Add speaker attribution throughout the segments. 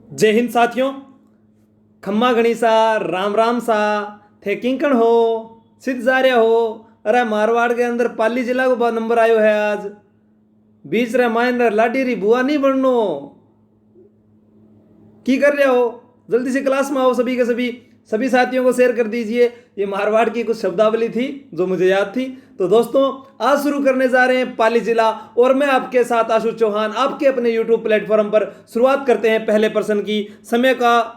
Speaker 1: जय हिंद साथियों। खम्मा गणिसा राम राम सा थे किंकण हो सिद्ध जार्या हो। अरे मारवाड़ के अंदर पाली जिला को नंबर आयो है आज। बीच रे मायन रे लाडी री बुआ नहीं बननो की कर रहे हो। जल्दी से क्लास में आओ। सभी के सभी साथियों को शेयर कर दीजिए। ये मारवाड़ की कुछ शब्दावली थी जो मुझे याद थी। तो दोस्तों आज शुरू करने जा रहे हैं पाली जिला और मैं आपके साथ आशु चौहान आपके अपने यूट्यूब प्लेटफॉर्म पर। शुरुआत करते हैं पहले प्रश्न की। समय का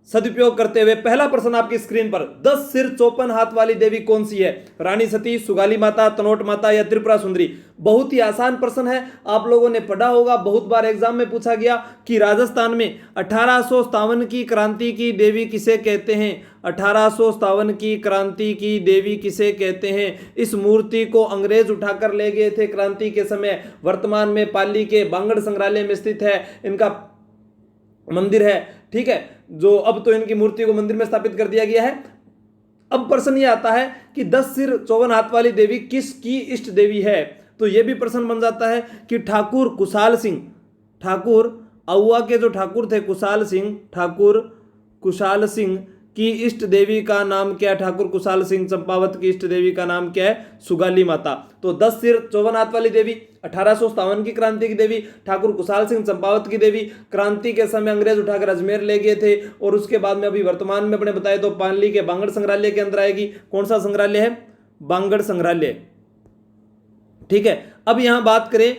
Speaker 1: सदुपयोग करते हुए पहला प्रश्न आपकी स्क्रीन पर। 10 सिर 54 हाथ वाली देवी कौन सी है? रानी सती, सुगाली माता, तनोट माता या त्रिपुरा सुंदरी? बहुत ही आसान प्रश्न है, आप लोगों ने पढ़ा होगा, बहुत बार एग्जाम में पूछा गया कि राजस्थान में 1857 की क्रांति की देवी किसे कहते हैं? 1857 की क्रांति की देवी किसे कहते हैं? इस मूर्ति को अंग्रेज उठाकर ले गए थे क्रांति के समय। वर्तमान में पाली के बांगड़ संग्रहालय में स्थित है, इनका मंदिर है। ठीक है, जो अब तो इनकी मूर्ति को मंदिर में स्थापित कर दिया गया है। अब प्रश्न ये आता है कि 10 सिर 54 हाथ वाली देवी किसकी इष्ट देवी है? तो यह भी प्रश्न बन जाता है कि ठाकुर कुशाल सिंह, ठाकुर अहुआ के जो ठाकुर थे ठाकुर कुशाल सिंह की इष्ट देवी का नाम क्या है? ठाकुर कुशाल सिंह चंपावत की इष्ट देवी का नाम क्या है? सुगाली माता। तो 10 सिर 54 हाथ वाली देवी, 1857 की क्रांति की देवी, ठाकुर कुशाल सिंह चंपावत की देवी। क्रांति के समय अंग्रेज उठाकर अजमेर ले गए थे और उसके बाद में अभी वर्तमान में अपने बताए तो पाली के बांगड़ संग्रहालय के अंदर आएगी। कौन सा संग्रहालय है? बांगड़ संग्रहालय। ठीक है, अब यहां बात करें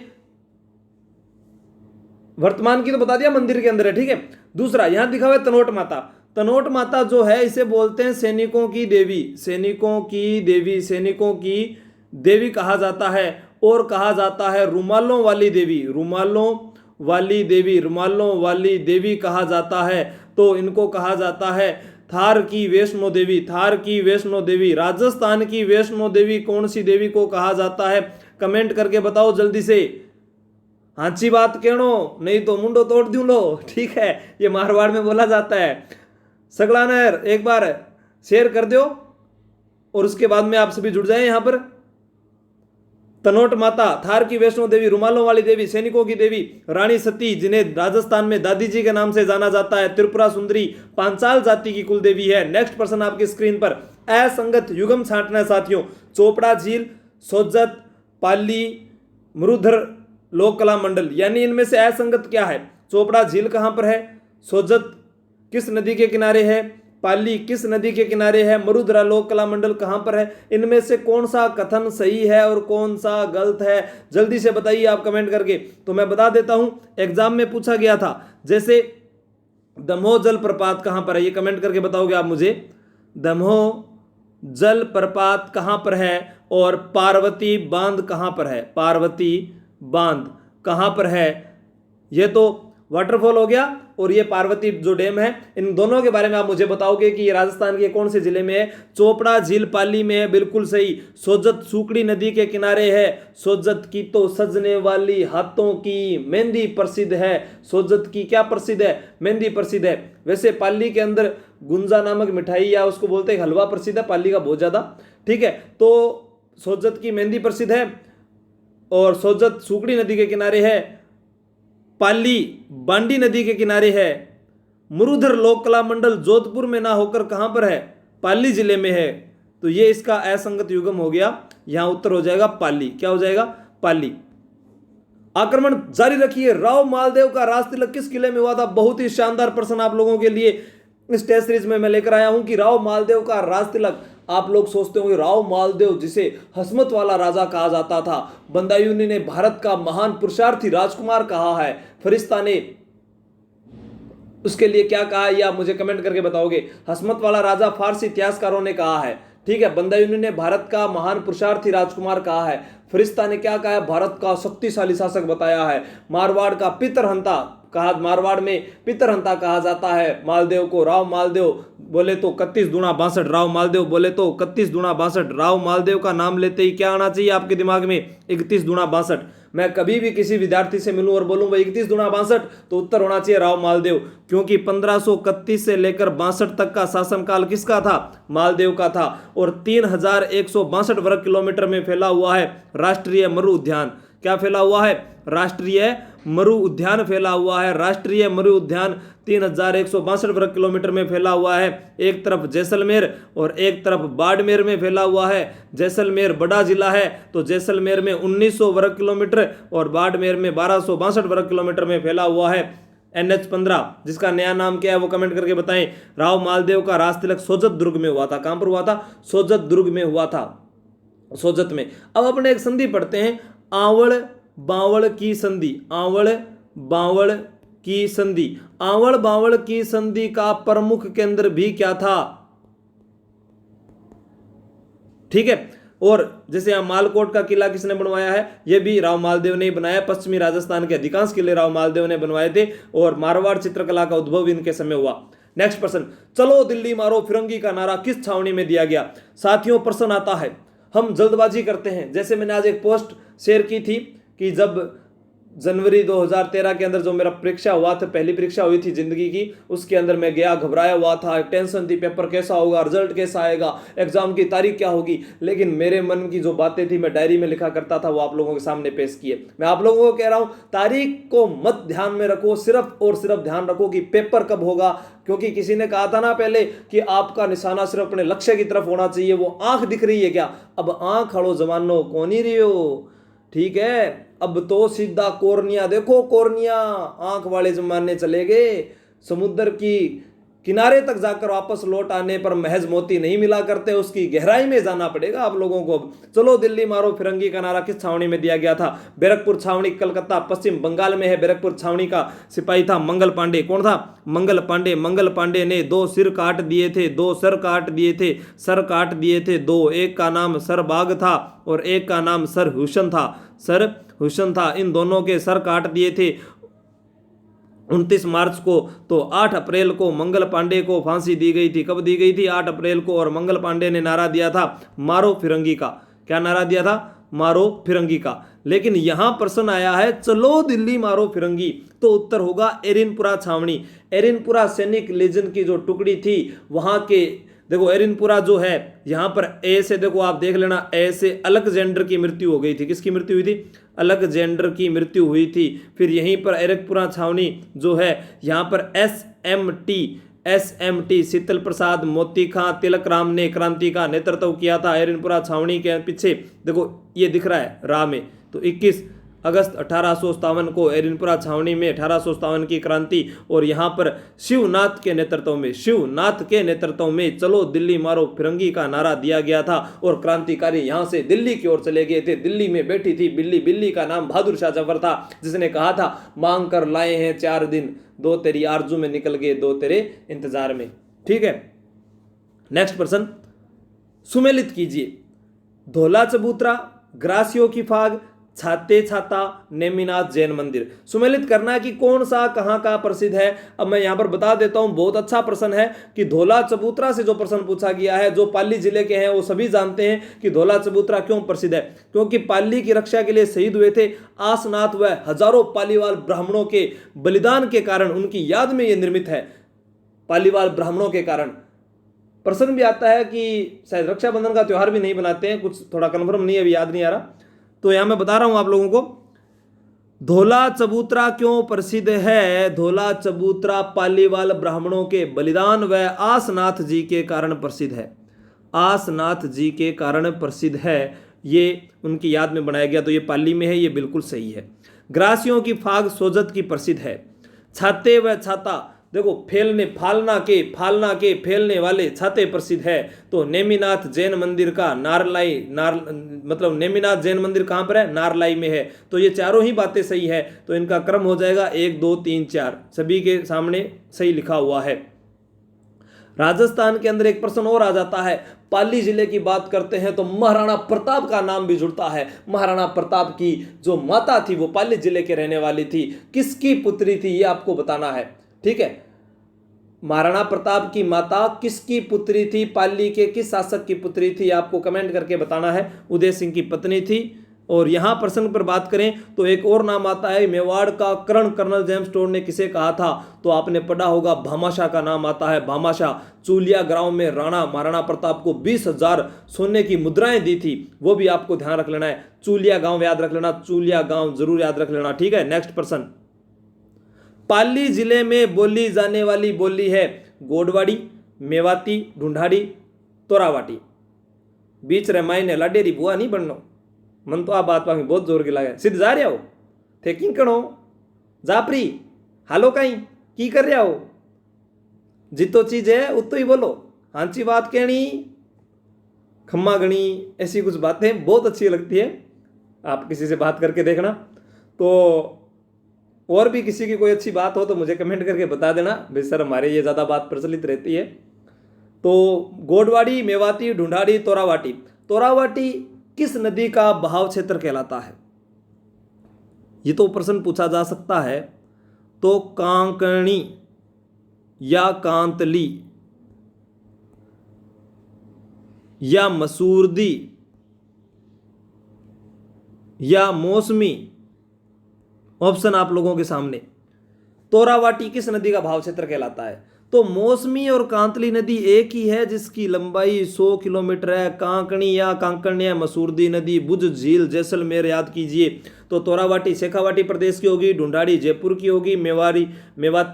Speaker 1: वर्तमान की तो बता दिया, मंदिर के अंदर है। ठीक है, दूसरा यहां दिखा हुआ है तनोट माता। तनोट माता जो है इसे बोलते हैं सैनिकों की देवी, सैनिकों की देवी, सैनिकों की देवी कहा जाता है। और कहा जाता है रुमालों वाली देवी, रुमालों वाली देवी, रुमालों वाली देवी कहा जाता है। तो इनको कहा जाता है थार की वैष्णो देवी, थार की वैष्णो देवी। राजस्थान की वैष्णो देवी कौन सी देवी को कहा जाता है? कमेंट करके बताओ जल्दी से। हाची बात कहनो, नहीं तो मुंडो तोड़ दूं लो। ठीक है, ये मारवाड़ में बोला जाता है। सगलानर एक बार शेयर कर दो और उसके बाद में आप सभी जुड़ जाएं यहां पर। तनोट माता, थार की वैष्णो देवी, रुमालों वाली देवी, सैनिकों की देवी, रानी सती जिन्हें राजस्थान में दादी जी के नाम से जाना जाता है, त्रिपुरा सुंदरी पांचाल जाति की कुल देवी है। नेक्स्ट प्रश्न आपकी स्क्रीन पर। असंगत युगम छांटना है साथियों। चोपड़ा झील, सोजत, पाली, मरुधर लोक कला मंडल, यानी इनमें से असंगत क्या है? चोपड़ा झील कहां पर है? सोजत किस नदी के किनारे है? पाली किस नदी के किनारे है? मरुधरा लोक कला मंडल कहां पर है? इनमें से कौन सा कथन सही है और कौन सा गलत है? जल्दी से बताइए आप कमेंट करके। तो मैं बता देता हूं, एग्जाम में पूछा गया था, जैसे दमोह जल प्रपात कहां पर है? ये कमेंट करके बताओगे आप मुझे। दमोह जल प्रपात कहां पर है? और पार्वती बांध कहां पर है? पार्वती बांध कहां पर है? ये तो वाटरफॉल हो गया और ये पार्वती जो डैम है, इन दोनों के बारे में आप मुझे बताओगे कि ये राजस्थान के कौन से जिले में है। चोपड़ा झील पाली में है, बिल्कुल सही। सोजत सूकड़ी नदी के किनारे है। सोजत की तो सजने वाली हाथों की मेहंदी प्रसिद्ध है। सोजत की क्या प्रसिद्ध है? मेहंदी प्रसिद्ध है। वैसे पाली के अंदर गुंजा नामक मिठाई या उसको बोलते हैं हलवा प्रसिद्ध है, पाली का बहुत ज्यादा। ठीक है, तो सोजत की मेहंदी प्रसिद्ध है और सोजत सूकड़ी नदी के किनारे है। पाली बांडी नदी के किनारे है। मुरुधर लोक कला मंडल जोधपुर में ना होकर कहां पर है? पाली जिले में है। तो ये इसका असंगत युगम हो गया। यहां उत्तर हो जाएगा पाली। क्या हो जाएगा? पाली। आक्रमण जारी रखिए। राव मालदेव का राज तिलक किस किले में हुआ था? बहुत ही शानदार प्रश्न आप लोगों के लिए इस टेस्ट सीरीज में मैं लेकर आया हूं कि राव मालदेव का राज तिलक। आप लोग सोचते होंगे राव मालदेव जिसे हसमत वाला राजा कहा जाता था, बंदायूनी ने भारत का महान पुरुषार्थी राजकुमार कहा है, फरिश्ता ने उसके लिए क्या कहा है? आप मुझे कमेंट करके बताओगे। हसमत वाला राजा फारसी इतिहासकारों ने कहा है। ठीक है, बंदायूनी ने भारत का महान पुरुषार्थी राजकुमार कहा है। फरिश्ता ने क्या कहा है? भारत का शक्तिशाली शासक बताया है। मारवाड़ का पितरहंता कहा, मारवाड़ में पितरहंता कहा जाता है मालदेव को। राव मालदेव बोले तो 31 दूना 62, राव मालदेव बोले तो 31 दूना 62। राव मालदेव का नाम लेते ही क्या आना चाहिए आपके दिमाग में? 31 दूना 62। मैं कभी भी किसी विद्यार्थी से मिलूं और बोलूं भाई 31 दूना 62, तो उत्तर होना चाहिए राव मालदेव, क्योंकि 1531 से लेकर 62 तक का शासनकाल किसका था? मालदेव का था। और 3162 वर्ग किलोमीटर में फैला हुआ है राष्ट्रीय मरु उद्यान। क्या फैला हुआ है? राष्ट्रीय मरु उद्यान फैला हुआ है। राष्ट्रीय मरु उद्यान 3162 वर्ग किलोमीटर में फैला हुआ है। एक तरफ जैसलमेर और एक तरफ बाड़मेर में फैला हुआ है। जैसलमेर बड़ा जिला है तो जैसलमेर में 1900 वर्ग किलोमीटर और बाड़मेर में 1262 वर्ग किलोमीटर में फैला हुआ है। NH-15 जिसका नया नाम क्या है वो कमेंट करके बताएं। राव मालदेव का राज तिलक सोजत दुर्ग में हुआ था। कहां पर हुआ था? सोजत दुर्ग में हुआ था, सोजत में। अब अपने एक संधि पढ़ते हैं, आवड़ बावड़ की संधि। आवड़ बावड़ की संधि। आवड़ बावड़ की संधि का प्रमुख केंद्र भी क्या था? ठीक है। और जैसे यहां मालकोट का किला किसने बनवाया है? यह भी राव मालदेव ने बनाया। पश्चिमी राजस्थान के अधिकांश किले राव मालदेव ने बनवाए थे और मारवाड़ चित्रकला का उद्भव इनके समय हुआ। नेक्स्ट प्रश्न, चलो दिल्ली मारो फिरंगी का नारा किस छावनी में दिया गया? साथियों प्रश्न आता है, हम जल्दबाजी करते हैं। जैसे मैंने आज एक पोस्ट शेयर की थी कि जब जनवरी 2013 के अंदर जो मेरा परीक्षा हुआ था, पहली परीक्षा हुई थी जिंदगी की, उसके अंदर मैं गया, घबराया हुआ था, टेंशन थी, पेपर कैसा होगा, रिजल्ट कैसा आएगा, एग्जाम की तारीख क्या होगी। लेकिन मेरे मन की जो बातें थी मैं डायरी में लिखा करता था, वो आप लोगों के सामने पेश किए। मैं आप लोगों को कह रहा हूं, तारीख को मत ध्यान में रखो, सिर्फ और सिर्फ ध्यान रखो कि पेपर कब होगा। क्योंकि किसी ने कहा था ना पहले कि आपका निशाना सिर्फ अपने लक्ष्य की तरफ होना चाहिए। वो आंख दिख रही है क्या? अब आंख हड़ो जमानो कौन ही रही हो, ठीक है। अब तो सीधा कोर्निया देखो, कोर्निया आंख वाले जमाने चले गए। समुद्र की किनारे तक जाकर वापस लौट आने पर महज मोती नहीं मिला करते, उसकी गहराई में जाना पड़ेगा आप लोगों को। चलो दिल्ली मारो फिरंगी का नारा किस छावनी में दिया गया था? बैरकपुर छावनी, कलकत्ता, पश्चिम बंगाल में है। बैरकपुर छावनी का सिपाही था मंगल पांडे। कौन था? मंगल पांडे। मंगल पांडे ने 2 सिर काट दिए थे, 2 सर काट दिए थे, सर काट दिए थे 2। एक का नाम सरबाग था और एक का नाम सर हुसैन था। सर हुसैन था, इन दोनों के सर काट दिए थे 29 मार्च को। तो 8 अप्रैल को मंगल पांडे को फांसी दी गई थी। कब दी गई थी? 8 अप्रैल को। और मंगल पांडे ने नारा दिया था मारो फिरंगी का। क्या नारा दिया था? मारो फिरंगी का। लेकिन यहां प्रश्न आया है चलो दिल्ली मारो फिरंगी, तो उत्तर होगा एरिनपुरा छावनी। एरिनपुरा सैनिक लेजन की जो टुकड़ी थी वहां के, देखो एरिनपुरा जो है यहां पर ए से, देखो आप देख लेना, ए से अलेक्जेंडर की मृत्यु हो गई थी। किसकी मृत्यु हुई थी? अलेक्जेंडर की मृत्यु हुई थी। फिर यहीं पर एरिनपुरा छावनी जो है, यहां पर SMT शीतल प्रसाद मोती खां तिलक राम ने क्रांति का नेतृत्व किया था। एरिनपुरा छावनी के पीछे देखो ये दिख रहा है राह में, तो 21 अगस्त 1857 को एरिनपुरा छावनी में 1857 की क्रांति। और यहाँ पर शिवनाथ के नेतृत्व में चलो दिल्ली मारो फिरंगी का नारा दिया गया था और क्रांतिकारी यहाँ से दिल्ली की ओर चले गए थे। दिल्ली में बैठी थी बिल्ली, बिल्ली का नाम बहादुर शाह जफर था, जिसने कहा था मांग कर लाए हैं 4 दिन, 2 तेरी आरजू में निकल गए, 2 तेरे इंतजार में। ठीक है। नेक्स्ट प्रश्न सुमेलित कीजिए। धोला चबूतरा, ग्रासियों की फाग, छाते छाता, नेमिनाथ जैन मंदिर। सुमेलित करना है कि कौन सा कहां का प्रसिद्ध है। अब मैं यहां पर बता देता हूं, बहुत अच्छा प्रश्न है कि धोला चबूतरा से जो प्रश्न पूछा गया है, जो पाली जिले के हैं वो सभी जानते हैं कि धोला चबूतरा क्यों प्रसिद्ध है। क्योंकि पाली की रक्षा के लिए शहीद हुए थे आसनाथ व हजारों पालीवाल ब्राह्मणों के बलिदान के कारण, उनकी याद में यह निर्मित है। पालीवाल ब्राह्मणों के कारण प्रश्न भी आता है कि शायद रक्षाबंधन का त्योहार भी नहीं बनाते हैं, कुछ थोड़ा कन्फर्म नहीं है, अभी याद नहीं आ रहा, तो यहां मैं बता रहा हूं आप लोगों को। धोला चबूतरा क्यों प्रसिद्ध है? धोला चबूतरा पालीवाल ब्राह्मणों के बलिदान व आसनाथ जी के कारण प्रसिद्ध है। आसनाथ जी के कारण प्रसिद्ध है, ये उनकी याद में बनाया गया, तो ये पाली में है, ये बिल्कुल सही है। ग्रासियों की फाग सोजत की प्रसिद्ध है। छाते व छाता, देखो फालना के फैलने वाले छाते प्रसिद्ध है। तो नेमिनाथ जैन मंदिर का मतलब नेमिनाथ जैन मंदिर कहां पर है? नारलाई में है। तो ये चारों ही बातें सही है, तो इनका क्रम हो जाएगा 1 2 3 4, सभी के सामने सही लिखा हुआ है। राजस्थान के अंदर एक प्रश्न और आ जाता है, पाली जिले की बात करते हैं तो महाराणा प्रताप का नाम भी जुड़ता है। महाराणा प्रताप की जो माता थी वो पाली जिले के रहने वाली थी। किसकी पुत्री थी ये आपको बताना है। ठीक है, महाराणा प्रताप की माता किसकी पुत्री थी? पाली के किस शासक की पुत्री थी? आपको कमेंट करके बताना है। उदय सिंह की पत्नी थी और यहाँ प्रसंग पर बात करें तो एक और नाम आता है मेवाड़ का कर्ण, कर्नल जेम्स टोड ने किसे कहा था, तो आपने पढ़ा होगा भामाशाह का नाम आता है। भामाशाह चूलिया गांव में राणा महाराणा प्रताप को 20,000 सोने की मुद्राएं दी थी, वो भी आपको ध्यान रख लेना है। चूलिया गांव याद रख लेना, चूलिया गांव जरूर याद रख लेना, ठीक है। नेक्स्ट प्रश्न, पाली जिले में बोली जाने वाली बोली है गोडवाड़ी, मेवाती, ढूंढाड़ी, तोरावाटी। बीच रामायण लाडेरी बुआ नहीं बनना मन तो आ बात पांगी बहुत जोर के लागे। सिद्ध जा रहा हो थे की कणो जापरी हालो कहीं की कर रहा हो, जितो चीज है उतो ही बोलो, हांची बात कहनी खम्मा गणी, ऐसी कुछ बातें बहुत अच्छी लगती है। आप किसी से बात करके देखना, तो और भी किसी की कोई अच्छी बात हो तो मुझे कमेंट करके बता देना भाई सर हमारे ये ज़्यादा बात प्रचलित रहती है। तो गोडवाड़ी, मेवाती, ढूंढाड़ी, तोरावाटी। तोरावाटी किस नदी का बहाव क्षेत्र कहलाता है, ये तो प्रश्न पूछा जा सकता है। तो कांकणी या कांतली या मसूरदी या मौसमी, ऑप्शन आप लोगों के सामने। तोरावाटी किस नदी का भाव क्षेत्र कहलाता है, तो मौसमी और कांतली नदी एक ही है जिसकी लंबाई 100 किलोमीटर है। कांकणी या कांकण्य, मसूरदी नदी, बुज झील, जैसलमेर याद कीजिए। तो तोरावाटी शेखावाटी प्रदेश की होगी, ढूंढाड़ी जयपुर की होगी, मेवाती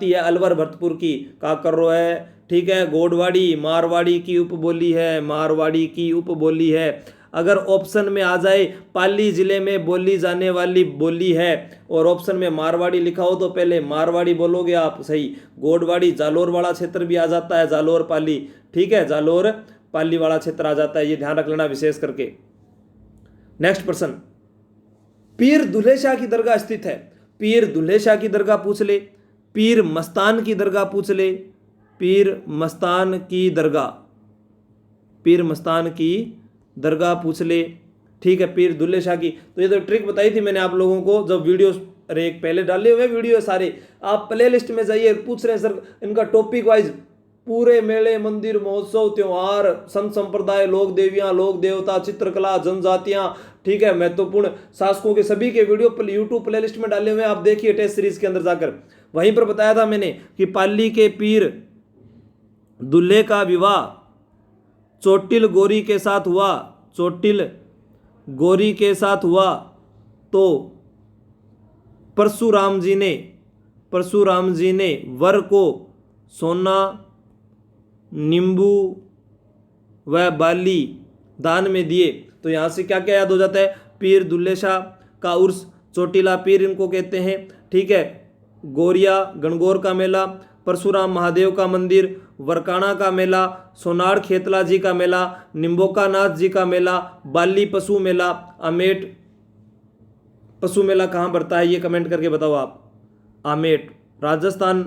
Speaker 1: है अलवर भरतपुर की काकर्रो है, ठीक है। गोडवाड़ी मारवाड़ी की उपबोली है, मारवाड़ी की उपबोली है। अगर ऑप्शन में आ जाए पाली जिले में बोली जाने वाली बोली है और ऑप्शन में मारवाड़ी लिखा हो तो पहले मारवाड़ी बोलोगे आप, सही। गोडवाड़ी जालोर वाला क्षेत्र भी आ जाता है, जालोर पाली, ठीक है, जालोर पाली वाला क्षेत्र आ जाता है, ये ध्यान रख लेना विशेष करके। नेक्स्ट प्रश्न, पीर दुल्हे शाह की दरगाह स्थित है। पीर दुल्हे शाह की दरगाह पूछ ले, पीर मस्तान की दरगाह पूछ ले, पीर मस्तान की दरगाह, पीर मस्तान की दरगाह पूछ ले, ठीक है। पीर दुल्हे शाह की, तो ये तो ट्रिक बताई थी मैंने आप लोगों को जब वीडियो अरे एक पहले डाले हुए वीडियो सारे, आप प्ले लिस्ट में जाइए, पूछ रहे हैं सर इनका टॉपिक वाइज पूरे मेले, मंदिर, महोत्सव, त्योहार, संत संप्रदाय, लोक देवियां, लोक देवता, चित्रकला, जनजातियां, ठीक है, महत्वपूर्ण शासकों के सभी के वीडियो यूट्यूब प्ले लिस्ट में डाले हुए हैं, आप देखिए टेस्ट सीरीज के अंदर जाकर। वहीं पर बताया था मैंने कि पाली के पीर दुल्हे का विवाह चोटिल गोरी के साथ हुआ, चोटिल गोरी के साथ हुआ, तो परशुराम जी ने वर को सोना, नींबू व बाली दान में दिए। तो यहाँ से क्या क्या याद हो जाता है, पीर दुल्हे शाह का उर्स, चोटिला पीर इनको कहते हैं, ठीक है। गोरिया गणगौर का मेला, परशुराम महादेव का मंदिर, वरकाणा का मेला, सोनार खेतला जी का मेला, निम्बोका नाथ जी का मेला, बाली पशु मेला, अमेट पशु मेला कहाँ पड़ता है ये कमेंट करके बताओ आप। आमेट राजस्थान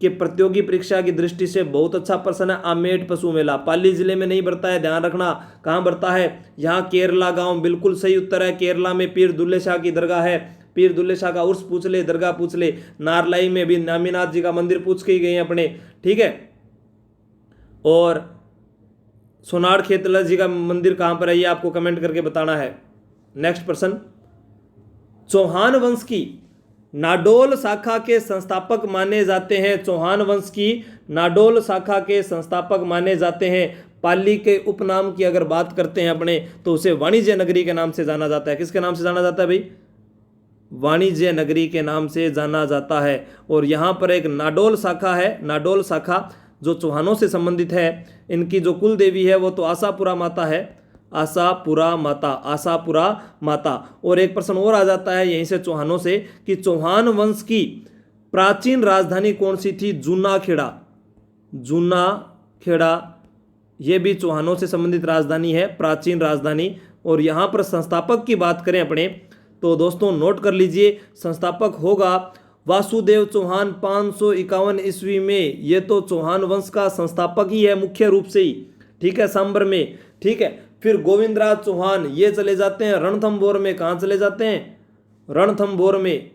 Speaker 1: के प्रतियोगी परीक्षा की दृष्टि से बहुत अच्छा प्रश्न है। आमेट पशु मेला पाली जिले में नहीं बढ़ता है, ध्यान रखना। कहाँ बढ़ता है, यहाँ केरला गांव, बिल्कुल सही उत्तर है। केरला में पीर दुल्हे शाह की दरगाह है, पीर दुल्हे शाह का उर्स पूछ ले, दरगाह पूछ ले। नारलाई में भी नामीनाथ जी का मंदिर पूछ के ही गए अपने, ठीक है। और सोनार खेतला जी का मंदिर कहाँ पर है ये आपको कमेंट करके बताना है। नेक्स्ट प्रश्न, चौहान वंश की नाडोल शाखा के संस्थापक माने जाते हैं। चौहान वंश की नाडोल शाखा के संस्थापक माने जाते हैं। पाली के उपनाम की अगर बात करते हैं अपने, तो उसे वाणिज्य नगरी के नाम से जाना जाता है। किसके नाम से जाना जाता है भाई, वाणिज्य नगरी के नाम से जाना जाता है। और यहाँ पर एक नाडोल शाखा है, नाडोल शाखा जो चौहानों से संबंधित है। इनकी जो कुल देवी है वो तो आशापुरा माता है, आशापुरा माता, आशापुरा माता। और एक प्रश्न और आ जाता है यहीं से चौहानों से कि चौहान वंश की प्राचीन राजधानी कौन सी थी। जूनाखेड़ा, जूनाखेड़ा ये भी चौहानों से संबंधित राजधानी है, प्राचीन राजधानी। और यहाँ पर संस्थापक की बात करें अपने, तो दोस्तों नोट कर लीजिए, संस्थापक होगा वासुदेव चौहान 551 ईस्वी में। ये तो चौहान वंश का संस्थापक ही है मुख्य रूप से ही, ठीक है, सांबर में, ठीक है। फिर गोविंदराज चौहान ये चले जाते हैं रणथंभौर में। कहाँ चले जाते हैं, रणथंभौर में,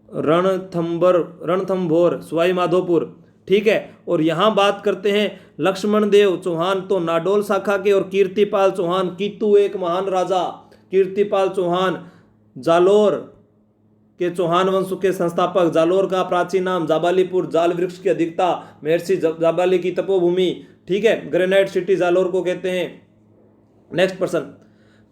Speaker 1: रणथंभौर सवाई माधोपुर, ठीक है। और यहाँ बात करते हैं लक्ष्मण देव चौहान, तो नाडोल शाखा के। और कीर्तिपाल चौहान, कीतु एक महान राजा, कीर्तिपाल चौहान जालोर के चौहान वंश के संस्थापक। जालोर का प्राचीन नाम जाबालीपुर, जाल वृक्ष की अधिकता, महर्षि जाबाली की तपोभूमि, ठीक है, ग्रेनाइट सिटी जालोर को कहते हैं। नेक्स्ट पर्सन,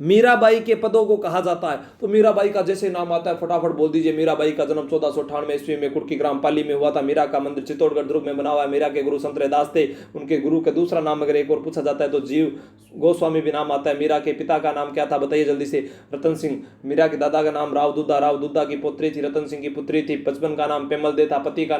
Speaker 1: मीराबाई के पदों को कहा जाता है। तो मीराबाई का जैसे नाम आता है फटाफट बोल दीजिए। मीराबाई का जन्म 1498 ईस्वी में कुर्की ग्राम पाली में हुआ था। मीरा का मंदिर चित्तौड़गढ़ दुर्ग में बना हुआ है। मीरा के गुरु संत रैदास थे। उनके गुरु का दूसरा नाम अगर एक और पूछा जाता है तो जीव गोस्वामी भी नाम आता है। मीरा के पिता का नाम क्या था बताइए जल्दी से? रतन सिंह। मीरा के दादा का नाम राव दुद्धा की पुत्री थी, रतन सिंह की पुत्री थी। बचपन का नाम पेमल दे था। पति का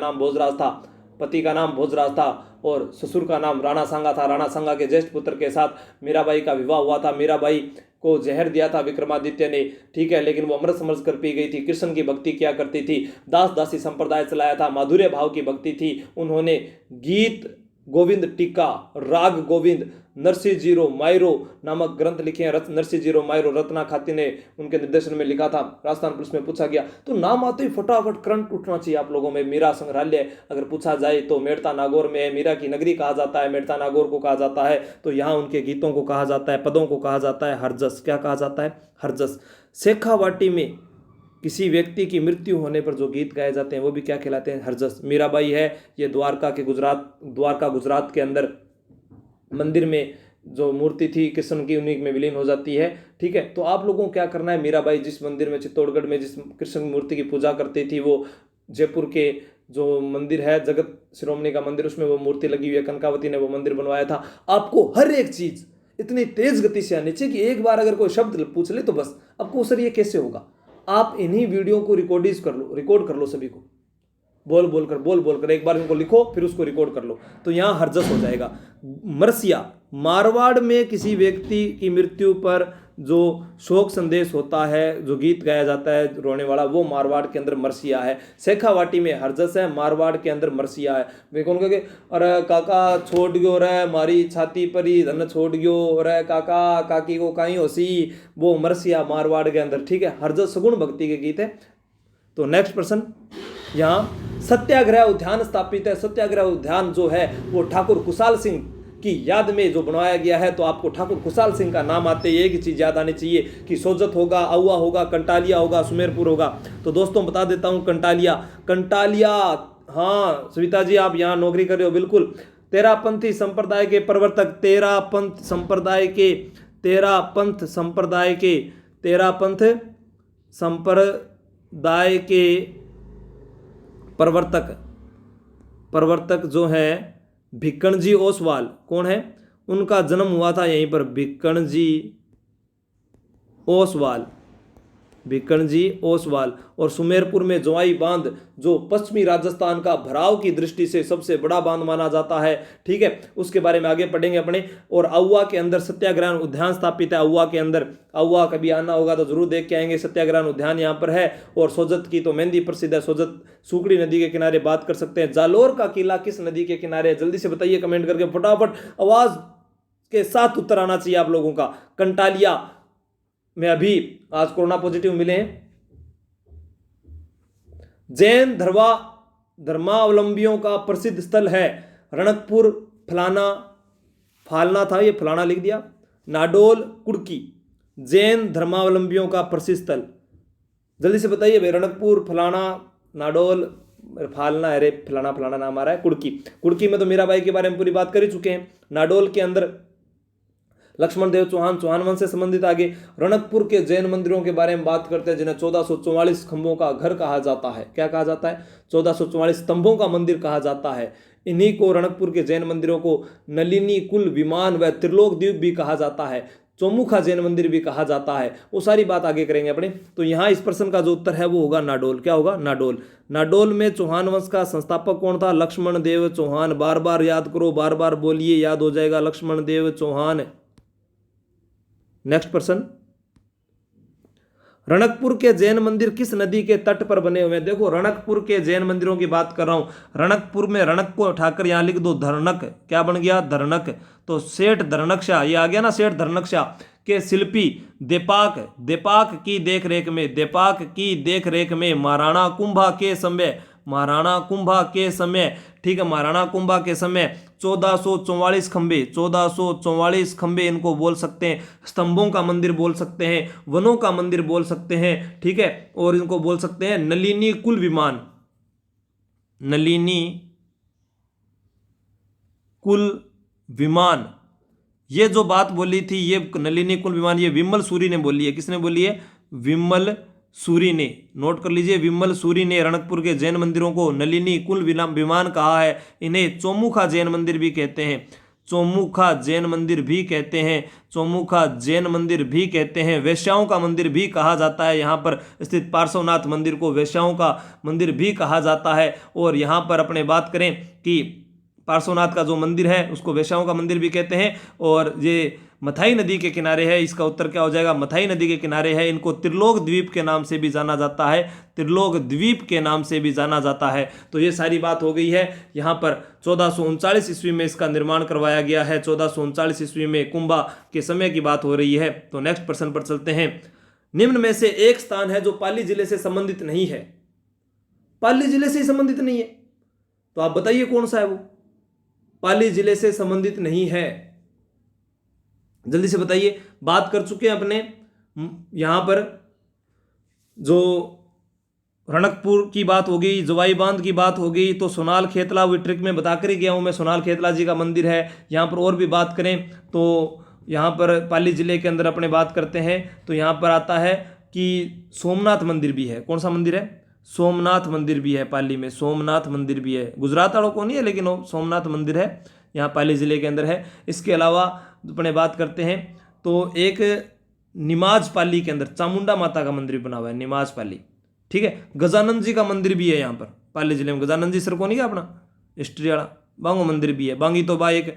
Speaker 1: नाम भोजराज था और ससुर का नाम राणा सांगा था। राणा सांगा के ज्येष्ठ पुत्र के साथ मीराबाई का विवाह हुआ था। मीराबाई को जहर दिया था विक्रमादित्य ने, ठीक है, लेकिन वो अमृत समझ कर पी गई थी। कृष्ण की भक्ति किया करती थी। दास दासी संप्रदाय चलाया था। माधुर्य भाव की भक्ति थी। उन्होंने गीत गोविंद टीका, राग गोविंद, नरसिंह जीरो मायरो नामक ग्रंथ लिखे हैं। नरसिंह जीरो मायरो रत्ना खाती ने उनके निर्देशन में लिखा था। राजस्थान पुलिस में पूछा गया तो नाम आते ही फटाफट करंट उठना चाहिए आप लोगों में। मीरा संग्रहालय अगर पूछा जाए तो मेड़ता नागौर में है। मीरा की नगरी कहा जाता है, मेड़ता नागौर को कहा जाता है। तो यहाँ उनके गीतों को कहा जाता है, पदों को कहा जाता है हरजस। क्या कहा जाता है? हरजस। शेखावाटी में किसी व्यक्ति की मृत्यु होने पर जो गीत गाए जाते हैं वो भी क्या कहलाते हैं? हरजस। मीराबाई है ये द्वारका गुजरात के अंदर मंदिर में जो मूर्ति थी कृष्ण की उन्हीं में विलीन हो जाती है, ठीक है। तो आप लोगों को क्या करना है, मीराबाई जिस मंदिर में चित्तौड़गढ़ में जिस कृष्ण मूर्ति की पूजा करती थी वो जयपुर के जो मंदिर है जगत शिरोमणि का मंदिर, उसमें वो मूर्ति लगी हुई है। कनकावती ने वो मंदिर बनवाया था। आपको हर एक चीज इतनी तेज गति से आनी चाहिए कि एक बार अगर कोई शब्द पूछ ले तो बस आपको सर ये कैसे होगा। आप इन्हीं वीडियो को रिकॉर्ड कर लो सभी को, बोल बोल कर एक बार इनको लिखो फिर उसको रिकॉर्ड कर लो तो यहाँ हरजस हो जाएगा। मरसिया, मारवाड़ में किसी व्यक्ति की मृत्यु पर जो शोक संदेश होता है, जो गीत गाया जाता है रोने वाला, वो मारवाड़ के अंदर मरसिया है। शेखावाटी में हरजस है, मारवाड़ के अंदर मरसिया है। वे कौन कहे अरे काका छोड़ गयो रे मारी छाती पर ही धन छोड़ गयो रे काका काकी को कहीं होसी, वो मरसिया मारवाड़ के अंदर, ठीक है। हरजस सगुण भक्ति के गीत है। तो नेक्स्ट पर्सन, यहाँ सत्याग्रह उद्यान स्थापित है। सत्याग्रह उद्यान जो है वो ठाकुर कुशाल सिंह की याद में जो बनवाया गया है। तो आपको ठाकुर कुशाल सिंह का नाम आते ही एक ही चीज याद आनी चाहिए कि सोजत होगा, अहुआ होगा, कंटालिया होगा, सुमेरपुर होगा। तो दोस्तों बता देता हूं कंटालिया, हाँ सविता जी आप यहाँ नौकरी कर रहे हो, बिल्कुल। तेरापंथी संप्रदाय के प्रवर्तक, तेरापंथ संप्रदाय के प्रवर्तक जो है भिक्कणजी ओसवाल, कौन है? उनका जन्म हुआ था यहीं पर, भिक्कणजी ओसवाल। और सुमेरपुर में जोआई बांध जो पश्चिमी राजस्थान का भराव की दृष्टि से सबसे बड़ा बांध माना जाता है, ठीक है, उसके बारे में आगे पढ़ेंगे अपने। और अहुआ के अंदर सत्याग्रह उद्यान स्थापित है। अहुआ के अंदर, अहुआ कभी आना होगा तो जरूर देख के आएंगे। सत्याग्रह उद्यान यहाँ पर है। और सोजत की तो मेहंदी प्रसिद्ध है। सोजत सुकड़ी नदी के किनारे बात कर सकते हैं। जालोर का किला किस नदी के किनारे है? जल्दी से बताइए कमेंट करके, फटाफट आवाज के साथ उत्तर आना चाहिए आप लोगों का। कंटालिया में अभी आज कोरोना पॉजिटिव मिले हैं। जैन धर्मावलंबियों का प्रसिद्ध स्थल है रणकपुर, फालना था, ये फलाना लिख दिया, नाडोल, कुड़की। जैन धर्मावलंबियों का प्रसिद्ध स्थल, जल्दी से बताइए भाई। रणकपुर, फलाना, नाडोल, फालना, अरे फलाना नाम आ रहा है। कुड़की में तो मीराबाई के बारे में पूरी बात कर ही चुके हैं। नाडोल के अंदर लक्ष्मण देव चौहान वंश से संबंधित। आगे रणकपुर के जैन मंदिरों के बारे में बात करते हैं जिन्हें 1444 खंभों का घर कहा जाता है। क्या कहा जाता है? 1444 स्तंभों का मंदिर कहा जाता है। इन्हीं को रणकपुर के जैन मंदिरों को नलिनी, कुल, विमान व त्रिलोक द्वीप भी कहा जाता है। चौमुखा जैन मंदिर भी कहा जाता है। वो सारी बात आगे करेंगे अपने। तो यहाँ इस प्रश्न का जो उत्तर है वो होगा नाडोल। क्या होगा? नाडोल में चौहान वंश का संस्थापक कौन था? लक्ष्मण देव चौहान। बार बार याद करो, बार बार बोलिए, याद हो जाएगा। लक्ष्मण देव चौहान। नेक्स्ट प्रश्न, रणकपुर के जैन मंदिर किस नदी के तट पर बने हुए हैं? देखो रणकपुर के जैन मंदिरों की बात कर रहा हूं। रणकपुर में रणक को उठाकर यहां लिख दो धरणक। क्या बन गया? धरणक। तो सेठ धरणकशाह, ये आ गया ना, सेठ धरणकशाह के शिल्पी दीपाक की देखरेख में महाराणा कुंभा के समय महाराणा कुंभा के समय, ठीक है, महाराणा कुंभा के समय 1444 खंबे, 1444 खंबे इनको बोल सकते हैं, स्तंभों का मंदिर बोल सकते हैं, वनों का मंदिर बोल सकते हैं, ठीक है, और इनको बोल सकते हैं नलिनी कुल विमान, नलिनी कुल विमान। ये जो बात बोली थी, ये नलिनी कुल विमान, ये विमल सूरी ने बोली है। किसने बोली है? विमल सूरी ने। नोट कर लीजिए, विमल सूरी ने रणकपुर के जैन मंदिरों को नलिनी कुल विमान कहा है। इन्हें चौमुखा जैन मंदिर भी कहते हैं, चौमुखा जैन मंदिर भी कहते हैं, चौमुखा जैन मंदिर भी कहते हैं। वेश्याओं का मंदिर भी कहा जाता है, यहाँ पर स्थित पार्श्वनाथ मंदिर को वेश्याओं का मंदिर भी कहा जाता है। और यहाँ पर अपने बात करें कि पार्श्वनाथ का जो मंदिर है उसको वेश्याओं का मंदिर भी कहते हैं। और ये मथाई नदी के किनारे है, इसका उत्तर क्या हो जाएगा? मथाई नदी के किनारे है। इनको त्रिलोक द्वीप के नाम से भी जाना जाता है, त्रिलोक द्वीप के नाम से भी जाना जाता है। तो ये सारी बात हो गई है। यहाँ पर 1439 ईस्वी में इसका निर्माण करवाया गया है, 1439 ईस्वी में कुंभा के समय की बात हो रही है। तो नेक्स्ट प्रश्न पर चलते हैं। निम्न में से एक स्थान है जो पाली जिले से संबंधित नहीं है, पाली जिले से संबंधित नहीं है, तो आप बताइए कौन सा है वो पाली जिले से संबंधित नहीं है? जल्दी से बताइए। बात कर चुके हैं अपने यहां पर जो रणकपुर की बात हो गई, जवाई बांध की बात हो गई, तो सोनाल खेतला वो ट्रिक में बताकर ही गया हूं मैं, सोनाल खेतला जी का मंदिर है। यहां पर और भी बात करें तो यहां पर पाली जिले के अंदर अपने बात करते हैं तो यहां पर आता है कि सोमनाथ मंदिर भी है। कौन सा मंदिर है? सोमनाथ मंदिर भी है पाली में, सोमनाथ मंदिर भी है। गुजरात वालों को नहीं है लेकिन वो सोमनाथ मंदिर है, यहाँ पाली जिले के अंदर है। इसके अलावा अपने बात करते हैं तो एक निमाज पाली के अंदर चामुंडा माता का मंदिर बना हुआ है, निमाज पाली, ठीक है। गजानंद जी का मंदिर भी है यहाँ पर पाली जिले में, गजानंद जी सर को नहीं है अपना हिस्ट्री वाला, बांगो मंदिर भी है। बांगी तो बा एक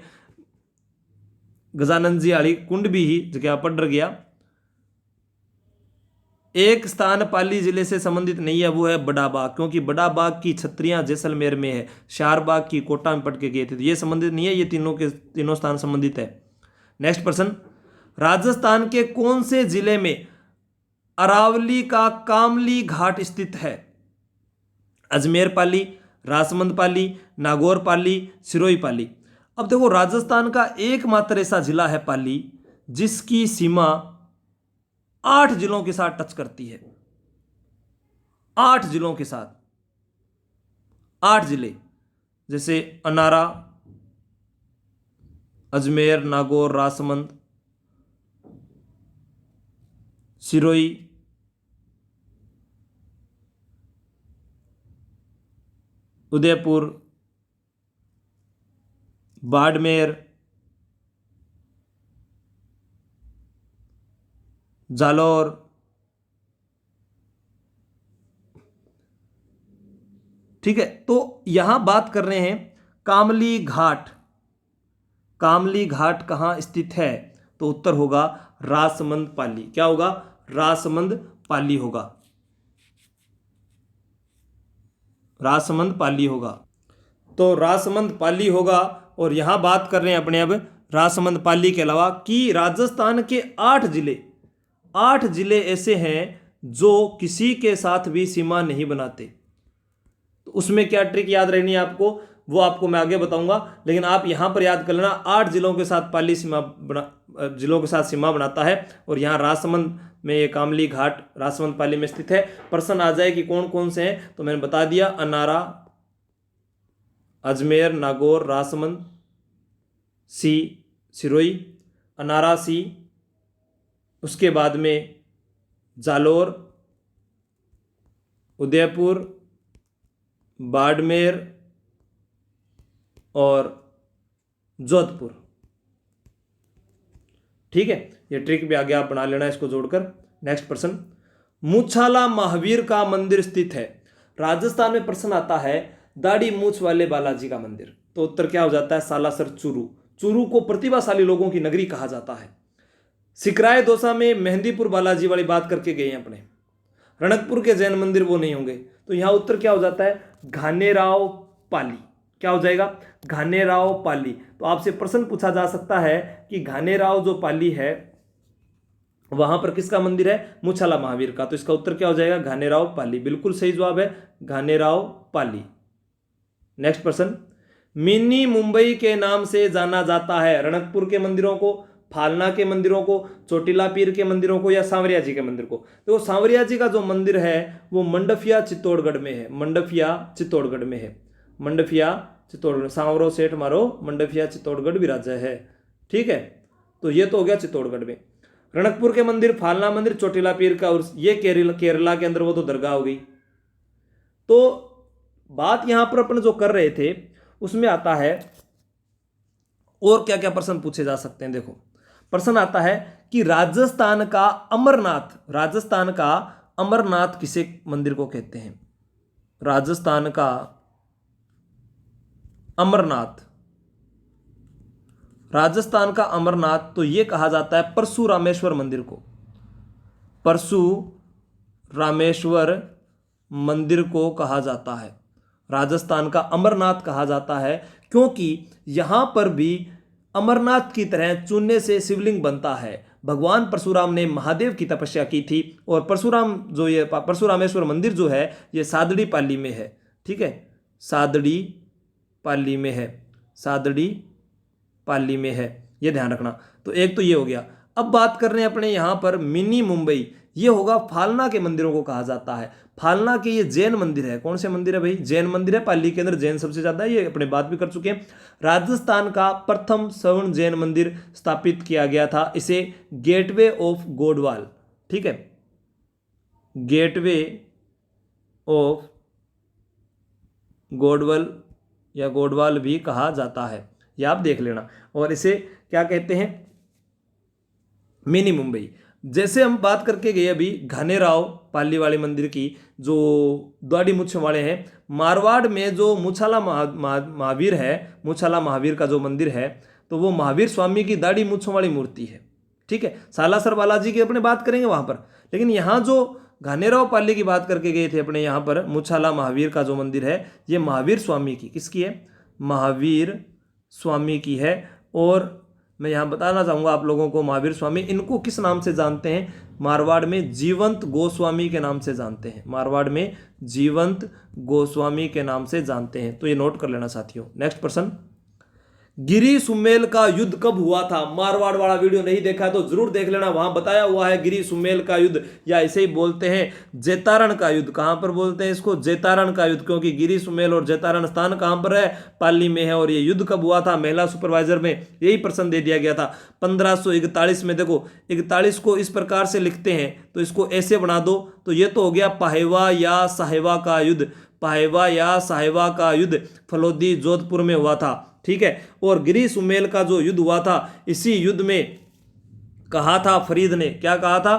Speaker 1: गजानंद जी वाली कुंड भी ही जगह पड़ गया। एक स्थान पाली जिले से संबंधित नहीं है, वो है बड़ा बाग, क्योंकि बड़ा बाग की छत्रियां जैसलमेर में है, शारबाग की कोटा में पढ़ के गए थे, तो ये संबंधित नहीं है, ये तीनों स्थान संबंधित है। नेक्स्ट प्रश्न, राजस्थान के कौन से जिले में अरावली का कामली घाट स्थित है? अजमेर पाली, राजसमंद पाली, नागौर पाली, सिरोही पाली। अब देखो, राजस्थान का एकमात्र ऐसा जिला है पाली जिसकी सीमा 8 जिलों के साथ टच करती है, 8 जिलों के साथ, 8 जिले जैसे अनारा, अजमेर, नागौर, राजसमंद, सिरोही, उदयपुर, बाड़मेर, जालौर, ठीक है। तो यहां बात कर रहे हैं कामली घाट, कामली घाट कहां स्थित है? तो उत्तर होगा राजसमंद पाली। क्या होगा? राजसमंद पाली होगा, राजसमंद पाली होगा। तो राजसमंद पाली होगा। और यहां बात कर रहे हैं अपने अब राजसमंद पाली के अलावा कि राजस्थान के 8 जिले, 8 जिले ऐसे हैं जो किसी के साथ भी सीमा नहीं बनाते। तो उसमें क्या ट्रिक याद रहनी है आपको, वो आपको मैं आगे बताऊंगा, लेकिन आप यहां पर याद कर लेना 8 जिलों के साथ पाली जिलों के साथ सीमा बनाता है। और यहां राजसमंद में ये कामली घाट राजसमंद पाली में स्थित है। प्रश्न आ जाए कि कौन कौन से हैं, तो मैंने बता दिया, अनारा, अजमेर, नागौर, राजसमंद, सी सिरोही, अनारा सी, उसके बाद में जालोर, उदयपुर, बाड़मेर और जोधपुर, ठीक है। ये ट्रिक भी आगे आप बना लेना इसको जोड़कर। नेक्स्ट प्रश्न, मूछाला महावीर का मंदिर स्थित है। राजस्थान में प्रश्न आता है दाढ़ी मूछ वाले बालाजी का मंदिर, तो उत्तर क्या हो जाता है? सालासर चूरू। चूरू को प्रतिभाशाली लोगों की नगरी कहा जाता है। सिकराय दोसा में मेहंदीपुर बालाजी वाली बात करके गए हैं अपने, रणकपुर के जैन मंदिर वो नहीं होंगे, तो यहां उत्तर क्या हो जाता है? घानेराव पाली। क्या हो जाएगा? घानेराव पाली। तो आपसे प्रश्न पूछा जा सकता है कि घानेराव जो पाली है वहां पर किसका मंदिर है? मुछाला महावीर का। तो इसका उत्तर क्या हो जाएगा? घानेराव पाली। बिल्कुल सही जवाब है, घानेराव पाली। नेक्स्ट प्रश्न, मिनी मुंबई के नाम से जाना जाता है रणकपुर के मंदिरों को, फालना के मंदिरों को, चोटिला पीर के मंदिरों को, या सांवरिया जी के मंदिर को? तो सांवरिया जी का जो मंदिर है वो मंडफिया चित्तौड़गढ़ में है, मंडफिया चित्तौड़गढ़ में है, मंडफिया चित्तौड़गढ़। सांवरो सेठ मारो मंडफिया चित्तौड़गढ़ विराजा है। ठीक है, तो ये तो हो गया चित्तौड़गढ़ में। रणकपुर के मंदिर, फालना मंदिर, चोटिला पीर का उर्स, ये केरला के अंदर वो तो दरगाह हो गई। तो बात यहां पर अपन जो कर रहे थे उसमें आता है और क्या क्या प्रश्न पूछे जा सकते हैं। देखो प्रश्न आता है कि राजस्थान का अमरनाथ, राजस्थान का अमरनाथ किसे मंदिर को कहते हैं? राजस्थान का अमरनाथ, राजस्थान का अमरनाथ तो यह कहा जाता है परशुरामेश्वर मंदिर को, परशुरामेश्वर मंदिर को कहा जाता है। राजस्थान का अमरनाथ कहा जाता है क्योंकि यहां पर भी अमरनाथ की तरह चूने से शिवलिंग बनता है। भगवान परशुराम ने महादेव की तपस्या की थी और परशुराम जो ये परशुरामेश्वर मंदिर जो है ये सादड़ी पाली में है। ठीक है, सादड़ी पाली में है, सादड़ी पाली में है, ये ध्यान रखना। तो एक तो ये हो गया। अब बात कर रहे हैं अपने यहां पर मिनी मुंबई, ये होगा फालना के मंदिरों को कहा जाता है। फालना के ये जैन मंदिर है। कौन से मंदिर है भाई? जैन मंदिर है। पाली के अंदर जैन सबसे ज्यादा है, ये अपने बात भी कर चुके हैं। राजस्थान का प्रथम स्वर्ण जैन मंदिर स्थापित किया गया था, इसे गेटवे ऑफ गोडवाल, ठीक है, गेटवे ऑफ गोडवाल या गोडवाल भी कहा जाता है, ये आप देख लेना। और इसे क्या कहते हैं? मिनी मुंबई। जैसे हम बात करके गए अभी घानेराव पाली वाले मंदिर की, जो द्वाड़ी मुछ वाले हैं, मारवाड़ में जो मुछाला महावीर है, मुछाला महावीर का जो मंदिर है, तो वो महावीर स्वामी की दाढ़ी मूछों वाली मूर्ति है। ठीक है, सालासर बालाजी की अपने बात करेंगे वहां पर, लेकिन यहाँ जो घानेराव पाली की बात करके गए थे अपने यहाँ पर, मुछाला महावीर का जो मंदिर है ये महावीर स्वामी की, किसकी है? महावीर स्वामी की है। और मैं यहाँ बताना चाहूँगा आप लोगों को, महावीर स्वामी इनको किस नाम से जानते हैं? मारवाड़ में जीवंत गोस्वामी के नाम से जानते हैं, मारवाड़ में जीवंत गोस्वामी के नाम से जानते हैं। तो ये नोट कर लेना साथियों। नेक्स्ट प्रश्न, गिरी सुमेल का युद्ध कब हुआ था? मारवाड़ वाला वीडियो नहीं देखा है तो जरूर देख लेना, वहां बताया हुआ है गिरी सुमेल का युद्ध, या इसे ही बोलते हैं जैतारण का युद्ध। कहां पर बोलते हैं इसको? जैतारण का युद्ध, क्योंकि गिरी सुमेल और जैतारण स्थान कहां पर है? पाली में है। और ये युद्ध कब हुआ था? महिला सुपरवाइजर में यही प्रश्न दे दिया गया था 1541 में। देखो 41 को इस प्रकार से लिखते हैं तो इसको ऐसे बना दो, तो ये तो हो गया पाहेवा या साहेबा का युद्ध, पाहेवा या साहेबा का युद्ध फलोदी जोधपुर में हुआ था। ठीक है, और गिरी सुमेल का जो युद्ध हुआ था, इसी युद्ध में कहा था फरीद ने, क्या कहा था?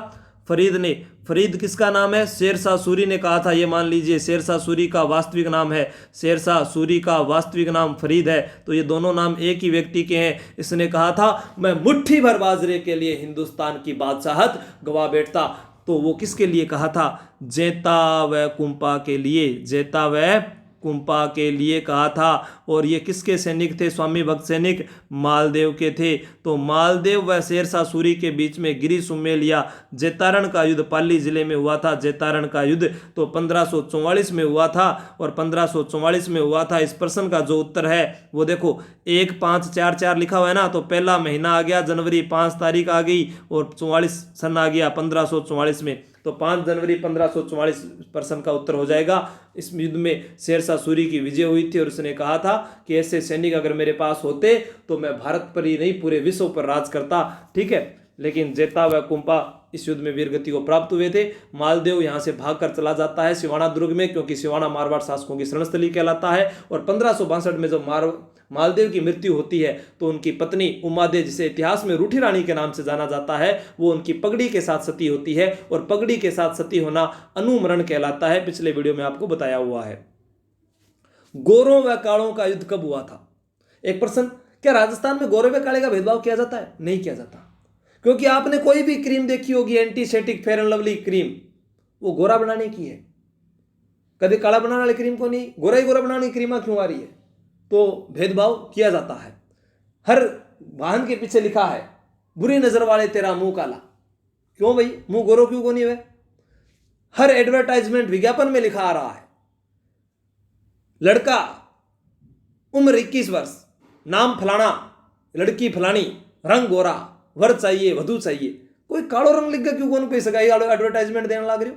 Speaker 1: फरीद ने, फरीद किसका नाम है? शेरशाह सूरी ने कहा था, ये मान लीजिए शेरशाह सूरी का वास्तविक नाम है, शेरशाह सूरी का वास्तविक नाम फरीद है। तो ये दोनों नाम एक ही व्यक्ति के हैं। इसने कहा था मैं मुट्ठी भर बाजरे के लिए हिंदुस्तान की बादशाहत गवा बैठता। तो वो किसके लिए कहा था? जेता व कुंपा के लिए, जेता व कुंपा के लिए कहा था। और ये किसके सैनिक थे? स्वामी भक्त सैनिक मालदेव के थे। तो मालदेव व शेरशाह सूरी के बीच में गिरी सुमेल या जैतारण का युद्ध पाली जिले में हुआ था। जैतारण का युद्ध तो 1544 में हुआ था, और 1544 में हुआ था। इस प्रश्न का जो उत्तर है वो देखो 1544 लिखा हुआ है ना, तो पहला महीना आ गया जनवरी, 5 तारीख आ गई, और 44 सन आ गया 1544 में। तो 5 जनवरी 1544 प्रश्न का उत्तर हो जाएगा। इस युद्ध में शेरशाह सूरी की विजय हुई थी और उसने कहा था कि ऐसे सैनिक अगर मेरे पास होते तो मैं भारत पर ही नहीं पूरे विश्व पर राज करता। ठीक है, लेकिन जेता व कुंपा इस युद्ध में वीरगति को प्राप्त हुए थे। मालदेव यहाँ से भागकर चला जाता है सिवाना दुर्ग में, क्योंकि सिवाना मारवाड़ शासकों की शरणस्थली कहलाता है। और 1562 में जब मालदेव की मृत्यु होती है तो उनकी पत्नी उमादे, जिसे इतिहास में रूठी रानी के नाम से जाना जाता है, वो उनकी पगड़ी के साथ सती होती है। और पगड़ी के साथ सती होना अनुमरण कहलाता है, पिछले वीडियो में आपको बताया हुआ है। गोरों व कालों का युद्ध कब हुआ था? एक प्रश्न, क्या राजस्थान में गोरे व काले का भेदभाव किया जाता है? नहीं किया जाता, क्योंकि आपने कोई भी क्रीम देखी होगी antiseptic fair and lovely cream, वो गोरा बनाने की है, कभी काला बनाने वाली क्रीम को नहीं। गोरा ही गोरा बनाने की क्रीमा क्यों आ रही है? तो भेदभाव किया जाता है। हर वाहन के पीछे लिखा है बुरी नजर वाले तेरा मुंह काला, क्यों भाई, मुंह गोरो क्यों को नहीं हुए? हर एडवर्टाइजमेंट विज्ञापन में लिखा आ रहा है, लड़का उम्र 21 वर्ष, नाम फलाना, लड़की फलानी, रंग गोरा, वर चाहिए, वधु चाहिए। कोई कालो रंग लिख गया क्यों कौन कोई सगाई एडवर्टाइजमेंट देने लग रही हो?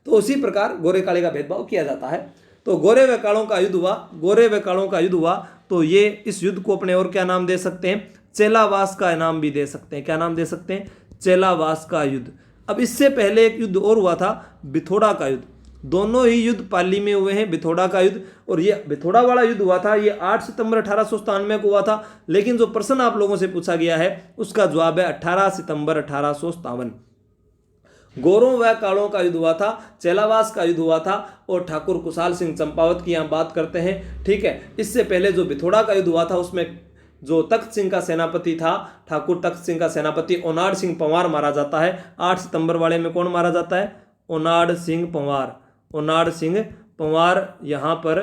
Speaker 1: तो उसी प्रकार गोरे काले का भेदभाव किया जाता है। तो गोरे व कालों का युद्ध हुआ, गोरे व कालों का युद्ध हुआ। तो ये इस युद्ध को अपने और क्या नाम दे सकते हैं? चेलावास का नाम भी दे सकते हैं। क्या नाम दे सकते हैं? चेलावास का युद्ध। अब इससे पहले एक युद्ध और हुआ था, बिथोड़ा का युद्ध। दोनों ही युद्ध पाली में हुए हैं, बिथोड़ा का युद्ध और ये बिथोड़ा वाला युद्ध हुआ था, ये 8 सितंबर 1897 को हुआ था। लेकिन जो प्रश्न आप लोगों से पूछा गया है उसका जवाब है 18 सितंबर 1857। गोरों व कालों का युद्ध हुआ था, चेलावास का युद्ध हुआ था और ठाकुर कुशाल सिंह चंपावत की यहाँ बात करते हैं। ठीक है, इससे पहले जो बिथोड़ा का युद्ध हुआ था उसमें जो तख्त सिंह का सेनापति था, ठाकुर तख्त सिंह का सेनापति ओनाड सिंह पंवार मारा जाता है। 8 सितंबर वाले में कौन मारा जाता है? ओनाड सिंह पंवार। ओनाड सिंह पंवार यहाँ पर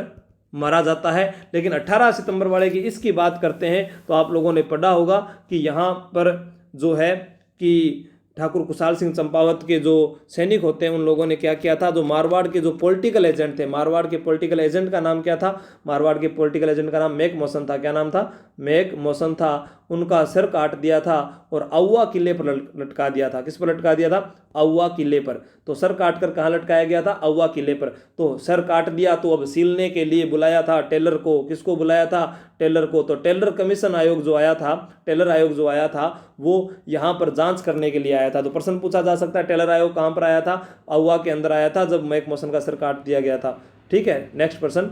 Speaker 1: मारा जाता है। लेकिन 18 सितंबर वाले की इसकी बात करते हैं तो आप लोगों ने पढ़ा होगा कि यहाँ पर जो है कि ठाकुर कुशाल सिंह चंपावत के जो सैनिक होते हैं उन लोगों ने क्या किया था, जो मारवाड़ के जो पॉलिटिकल एजेंट थे, मारवाड़ के पॉलिटिकल एजेंट का नाम क्या था? मारवाड़ के पॉलिटिकल एजेंट का नाम मेक मोशन था। क्या नाम था? मेक मोशन था। उनका सर काट दिया था और औवा किले पर लटका दिया था। किस पर लटका दिया था? औवा किले पर। तो सर काट कर कहाँ लटकाया गया था? औवा किले पर। तो सर काट दिया तो अब सीलने के लिए बुलाया था टेलर को। किसको बुलाया था? टेलर को। तो टेलर कमीशन आयोग जो आया था, टेलर आयोग जो आया था वो यहाँ पर जांच करने के लिए आया था। तो प्रश्न पूछा जा सकता है टेलर आयोग कहाँ पर आया था? औवा के अंदर आया था जब मेक मोशन का सर काट दिया गया था। ठीक है, नेक्स्ट प्रश्न।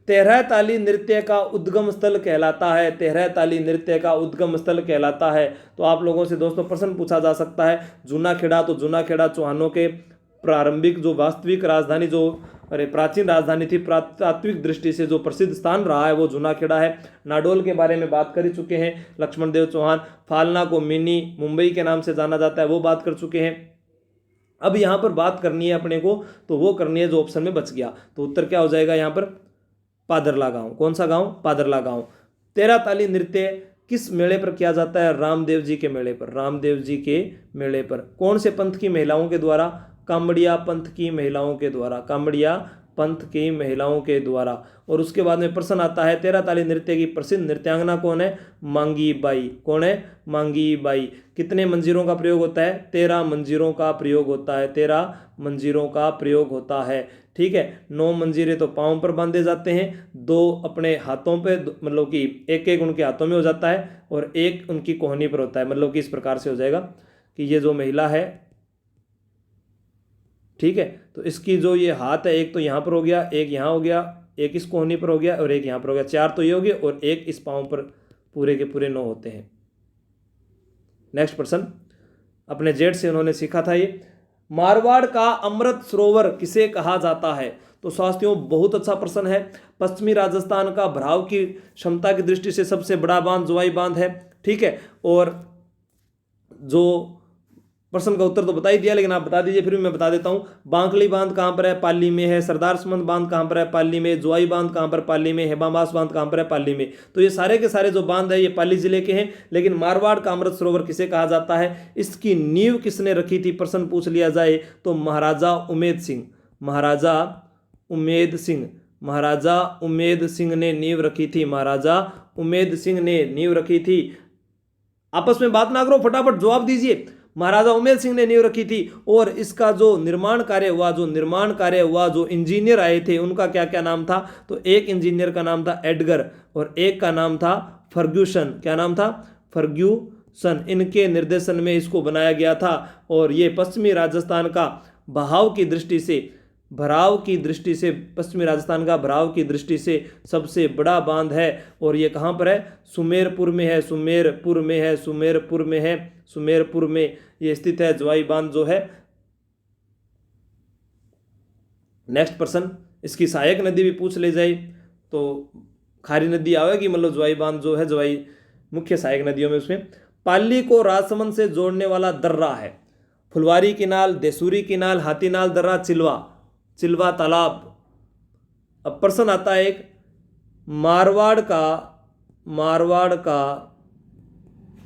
Speaker 1: तेरह ताली नृत्य का उद्गम स्थल कहलाता है। तेरह ताली नृत्य का उद्गम स्थल कहलाता है। तो आप लोगों से दोस्तों प्रश्न पूछा जा सकता है जूनाखेड़ा। तो जूनाखेड़ा चौहानों के प्रारंभिक जो वास्तविक राजधानी जो प्राचीन राजधानी थी, तात्विक दृष्टि से जो प्रसिद्ध स्थान रहा है वो जूनाखेड़ा है। नाडोल के बारे में बात कर चुके हैं लक्ष्मण देव चौहान। फालना को मिनी मुंबई के नाम से जाना जाता है, वो बात कर चुके हैं। अब यहाँ पर बात करनी है अपने को, तो वो करनी है जो ऑप्शन में बच गया। तो उत्तर क्या हो जाएगा यहाँ पर? पादरला गांव। कौन सा गांव? पादरला गांव। तेरह ताली नृत्य किस मेले पर किया जाता है? रामदेव जी के मेले पर। रामदेव जी के मेले पर। कौन से पंथ की महिलाओं के द्वारा? कामड़िया पंथ की महिलाओं के द्वारा। कामड़िया पंथ की महिलाओं के द्वारा। और उसके बाद में प्रश्न आता है तेरह ताली नृत्य की प्रसिद्ध नृत्यांगना कौन है? मांगी बाई। कौन है? मांगी बाई। कितने मंजीरों का प्रयोग होता है? 13 मंजीरों का प्रयोग होता है। 13 मंजीरों का प्रयोग होता है। ठीक है, 9 मंजीरे तो पाँव पर बांधे जाते हैं, 2 अपने हाथों पे, मतलब कि एक एक उनके हाथों में हो जाता है और एक उनकी कोहनी पर होता है। मतलब कि इस प्रकार से हो जाएगा कि ये जो महिला है, ठीक है, तो इसकी जो ये हाथ है एक तो यहाँ पर हो गया, एक यहाँ हो गया, एक इस कोहनी पर हो गया और एक यहाँ पर हो गया। 4 तो ये हो गए और एक इस पाँव पर, पूरे के पूरे 9 होते हैं। नेक्स्ट प्रश्न, अपने जेठ से उन्होंने सीखा था ये। मारवाड़ का अमृत सरोवर किसे कहा जाता है? तो साथियों बहुत अच्छा प्रश्न है। पश्चिमी राजस्थान का भराव की क्षमता की दृष्टि से सबसे बड़ा बांध जोवाई बांध है। ठीक है, और जो प्रश्न का उत्तर तो बता ही दिया, लेकिन आप बता दीजिए, फिर भी मैं बता देता हूँ। बांकली बांध कहाँ पर है? पाली में है। सरदार सुमंत बांध कहाँ पर है? पाली में। जोवाई बांध कहाँ पर? पाली में। हेबामास बांध कहाँ पर है? पाली में। तो ये सारे के सारे जो बांध है ये पाली जिले के हैं। लेकिन मारवाड़ का अमृत सरोवर किसे कहा जाता है? इसकी नींव किसने रखी थी? प्रश्न पूछ लिया जाए तो महाराजा उमेद सिंह। महाराजा उमेद सिंह। महाराजा उमेद सिंह ने नींव रखी थी। महाराजा उमेद सिंह ने नींव रखी थी। आपस में बात ना करो, फटाफट जवाब दीजिए। महाराजा उमेद सिंह ने नींव रखी थी। और इसका जो निर्माण कार्य हुआ, जो इंजीनियर आए थे उनका क्या क्या नाम था? तो एक इंजीनियर का नाम था एडगर और एक का नाम था फर्ग्यूसन। क्या नाम था? फर्ग्यूसन। इनके निर्देशन में इसको बनाया गया था। और ये पश्चिमी राजस्थान का बहाव की दृष्टि से, भराव की दृष्टि से, पश्चिमी राजस्थान का भराव की दृष्टि से सबसे बड़ा बांध है। और ये कहाँ पर है? सुमेरपुर में है। सुमेरपुर में है। सुमेरपुर में है। सुमेरपुर में ये स्थित है जोवाई बांध जो है। नेक्स्ट प्रश्न, इसकी सहायक नदी भी पूछ ले जाए तो खारी नदी आएगी, मतलब जोवाई बांध जो है, जोवाई मुख्य सहायक नदियों में उसमें। पाली को राजसमंद से जोड़ने वाला दर्रा है। फुलवारी किनाल, देसूरी किनाल, हाथीनाल दर्रा, चिल्वा तालाब। अब प्रश्न आता है एक, मारवाड़ का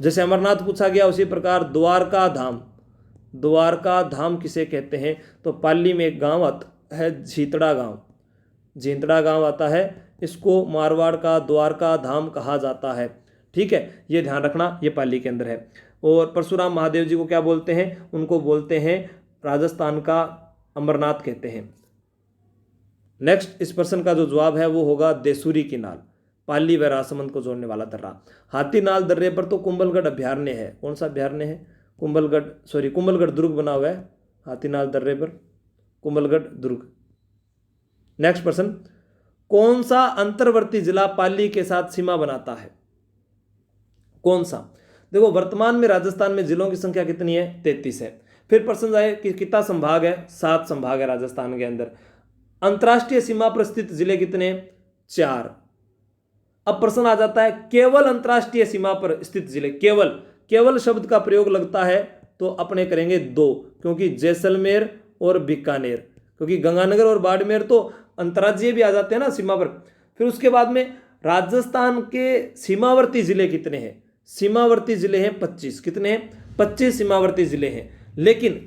Speaker 1: जैसे अमरनाथ पूछा गया उसी प्रकार द्वारका धाम, द्वारका धाम किसे कहते हैं? तो पाली में एक गांव आता है झीतड़ा गांव, झीतड़ा गांव आता है, इसको मारवाड़ का द्वारका धाम कहा जाता है। ठीक है, ये ध्यान रखना, ये पाली के अंदर है। और परशुराम महादेव जी को क्या बोलते हैं? उनको बोलते हैं राजस्थान का अमरनाथ कहते हैं। नेक्स्ट इस प्रश्न का जो जवाब है वो होगा देसूरी की नाल, पाली व राजसमंद को जोड़ने वाला दर्रा। हाथीनाल दर्रे पर तो कुंभलगढ़ अभ्यारण्य है। कौन सा अभ्यारण्य है? कुंभलगढ़ दुर्ग बना हुआ है हाथीनाल दर्रे पर, कुंभलगढ़ दुर्ग। नेक्स्ट प्रश्न, कौन सा अंतर्वर्ती जिला पाली के साथ सीमा बनाता है? कौन सा? देखो वर्तमान में राजस्थान में जिलों की संख्या कितनी है? 33 है। फिर प्रश्न आए कि कितना संभाग है? 7 संभाग है राजस्थान के अंदर। अंतर्राष्ट्रीय सीमा पर स्थित जिले कितने? 4। अब प्रश्न आ जाता है केवल अंतर्राष्ट्रीय सीमा पर स्थित जिले, केवल शब्द का प्रयोग लगता है तो अपने करेंगे 2, क्योंकि जैसलमेर और बीकानेर, क्योंकि गंगानगर और बाड़मेर तो अंतर्राज्यीय भी आ जाते हैं ना सीमा पर। फिर उसके बाद में राजस्थान के सीमावर्ती जिले कितने हैं? सीमावर्ती जिले हैं 25। कितने हैं? 25 सीमावर्ती जिले हैं। लेकिन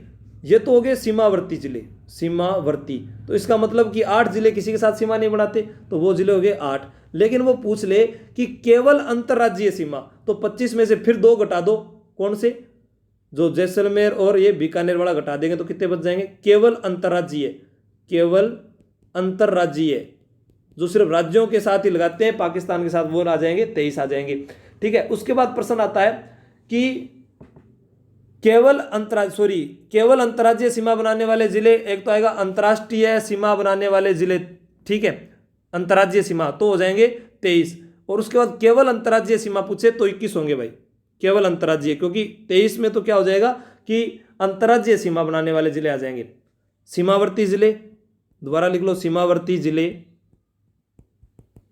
Speaker 1: ये तो हो गए सीमावर्ती जिले, सीमावर्ती, तो इसका मतलब कि 8 जिले किसी के साथ सीमा नहीं बनाते, तो वो जिले हो गए 8। लेकिन वो पूछ ले कि केवल अंतर्राज्यीय सीमा, तो 25 में से फिर 2 घटा दो। कौन से? जो जैसलमेर और ये बीकानेर वाला घटा देंगे तो कितने बच जाएंगे? केवल अंतर्राज्यीय जो सिर्फ राज्यों के साथ ही लगाते हैं, पाकिस्तान के साथ, वो आ जाएंगे 23 आ जाएंगे। ठीक है, उसके बाद प्रश्न आता है कि केवल अंतर्राज्यीय सीमा बनाने वाले जिले, एक तो आएगा अंतर्राष्ट्रीय सीमा बनाने वाले जिले, ठीक है, अंतर्राज्यीय सीमा तो हो जाएंगे 23, और उसके बाद केवल अंतर्राज्यीय सीमा पूछे तो 21 होंगे भाई, केवल अंतर्राज्यीय, क्योंकि 23 में तो क्या हो जाएगा कि अंतर्राज्यीय सीमा बनाने वाले जिले आ जाएंगे। सीमावर्ती जिले दोबारा लिख लो, सीमावर्ती जिले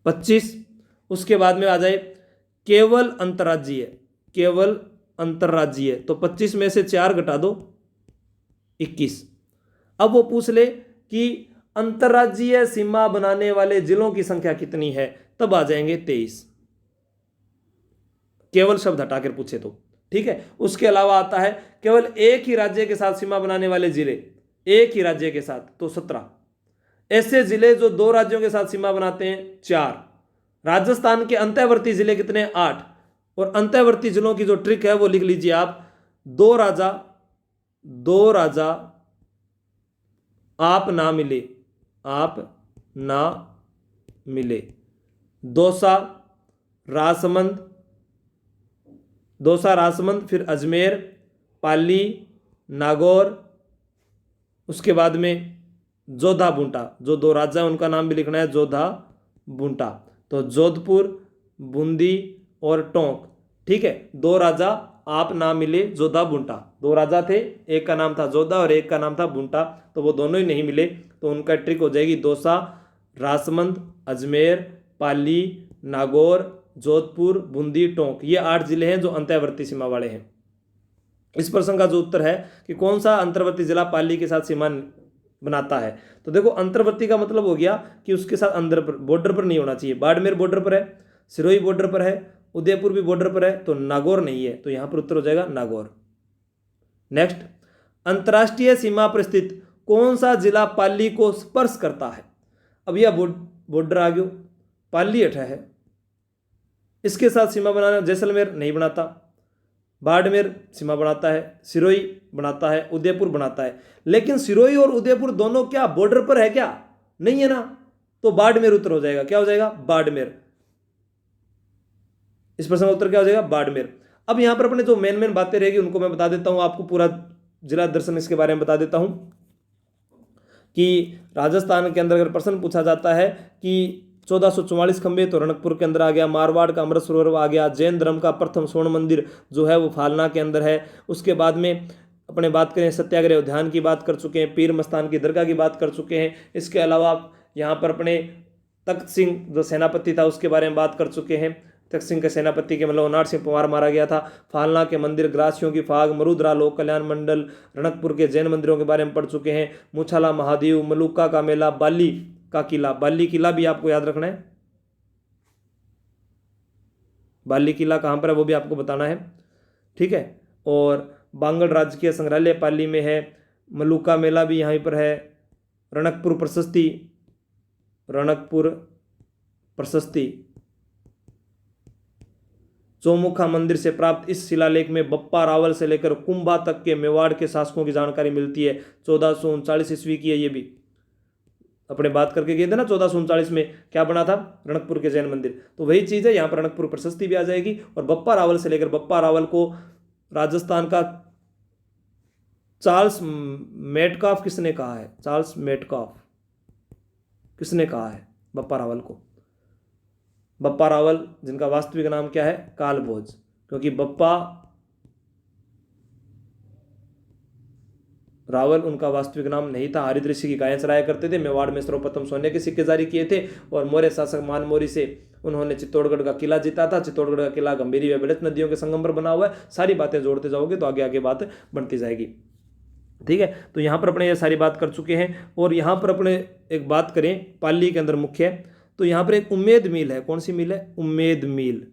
Speaker 1: 25, उसके बाद में आ जाए केवल अंतर्राज्यीय, तो 25 में से 4 घटा दो 21। अब वो पूछ ले कि अंतर्राज्यीय सीमा बनाने वाले जिलों की संख्या कितनी है, तब आ जाएंगे 23, केवल शब्द हटाकर पूछे तो। ठीक है, उसके अलावा आता है केवल एक ही राज्य के साथ सीमा बनाने वाले जिले, एक ही राज्य के साथ, तो 17। ऐसे जिले जो 2 राज्यों के साथ सीमा बनाते हैं 4। राजस्थान के अंतर्वर्ती जिले कितने? 8। और अंतर्वर्ती जिलों की जो ट्रिक है वो लिख लीजिए आप, 2 राजा आप ना मिले, दौसा राजसमंद, फिर अजमेर, पाली, नागौर, उसके बाद में जोधा बूंटा, जो 2 राजा है उनका नाम भी लिखना है, जोधा बूंटा, तो जोधपुर, बूंदी और टोंक। ठीक है, 2 राजा आप ना मिले, जोधा बूंटा, 2 राजा थे, एक का नाम था जोधा और एक का नाम था बूंटा, तो वो दोनों ही नहीं मिले, तो उनका ट्रिक हो जाएगी दौसा, राजसमंद, अजमेर, पाली, नागौर, जोधपुर, बूंदी, टोंक। ये 8 जिले हैं जो अंतर्वर्ती सीमा वाले हैं। इस प्रश्न का जो उत्तर है कि कौन सा अंतर्वर्ती जिला पाली के साथ सीमा बनाता है, तो देखो अंतर्वर्ती का मतलब हो गया कि उसके साथ अंदर बॉर्डर पर नहीं होना चाहिए। बाड़मेर बॉर्डर पर है, सिरोही बॉर्डर पर है, उदयपुर भी बॉर्डर पर है, तो नागौर नहीं है, तो यहां पर उत्तर हो जाएगा नागौर। नेक्स्ट, अंतर्राष्ट्रीय सीमा पर स्थित कौन सा जिला पाली को स्पर्श करता है? अब यह बॉर्डर आ गया, पाली हटा है, इसके साथ सीमा बनाना, जैसलमेर नहीं बनाता, बाड़मेर सीमा बनाता है, सिरोही बनाता है, उदयपुर बनाता है। लेकिन सिरोही और उदयपुर दोनों क्या बॉर्डर पर है क्या? नहीं है ना, तो बाड़मेर उत्तर हो जाएगा। क्या हो जाएगा? बाड़मेर। इस प्रश्न का उत्तर क्या हो जाएगा? बाड़मेर। अब यहां पर अपने जो मेन बातें रहेगी उनको मैं बता देता हूं, आपको पूरा जिला दर्शन इसके बारे में बता देता हूं कि राजस्थान के अंदर अगर प्रश्न पूछा जाता है कि 1444 खंबे तो रणकपुर के अंदर आ गया, मारवाड़ का अमृत सरोवर आ गया, जैन धर्म का प्रथम स्वर्ण मंदिर जो है वो फालना के अंदर है। उसके बाद में अपने बात करें सत्याग्रह उद्यान की बात कर चुके हैं, पीर मस्तान की दरगाह की बात कर चुके हैं। इसके अलावा यहाँ पर अपने तख्त सिंह जो सेनापति था उसके बारे में बात कर चुके हैं। तख्त सिंह के सेनापति के मतलब नार सिंह पंवार मारा गया था। फालना के मंदिर, ग्रासियों की फाग, मरुद्रा लोक कल्याण मंडल, रणकपुर के जैन मंदिरों के बारे में पढ़ चुके हैं। मुछाला महादेव, मलुका का मेला, बाली का किला, बाली किला भी आपको याद रखना है, बाली किला कहाँ पर है वो भी आपको बताना है। ठीक है, और बांगड़ राजकीय संग्रहालय पाली में है, मलुका मेला भी यहीं पर है, रणकपुर प्रशस्ति, रणकपुर प्रशस्ति चौमुखा मंदिर से प्राप्त इस शिलालेख में बप्पा रावल से लेकर कुंभा तक के मेवाड़ के शासकों की जानकारी मिलती है। 1439 ईस्वी की है ये भी, अपने बात करके गए थे ना 1439 में क्या बना था, रणकपुर के जैन मंदिर, तो वही चीज़ है, यहाँ पर रणकपुर प्रशस्ति भी आ जाएगी। और बप्पा रावल से लेकर, बप्पा रावल को राजस्थान का चार्ल्स मेटकाफ किसने कहा है, चार्ल्स मेटकाफ किसने कहा है बप्पा रावल को? बप्पा रावल जिनका वास्तविक नाम क्या है, कालभोज, क्योंकि बप्पा रावल उनका वास्तविक नाम नहीं था। हरित ऋषि की गायें चराया करते थे, मेवाड़ में सर्वप्रथम सोने के सिक्के जारी किए थे और मौर्य शासक मानमोरी से उन्होंने चित्तौड़गढ़ का किला जीता था। चित्तौड़गढ़ का किला गंभीरी व बेड़च नदियों के संगम पर बना हुआ है। सारी बातें जोड़ते जाओगे तो आगे आगे बात बढ़ती जाएगी, ठीक है। तो यहाँ पर अपने ये सारी बात कर चुके हैं। और यहाँ पर अपने एक बात करें पाली के अंदर मुख्य, तो यहाँ पर एक उम्मेद मिल है। कौन सी मिल है? उम्मेद मिल।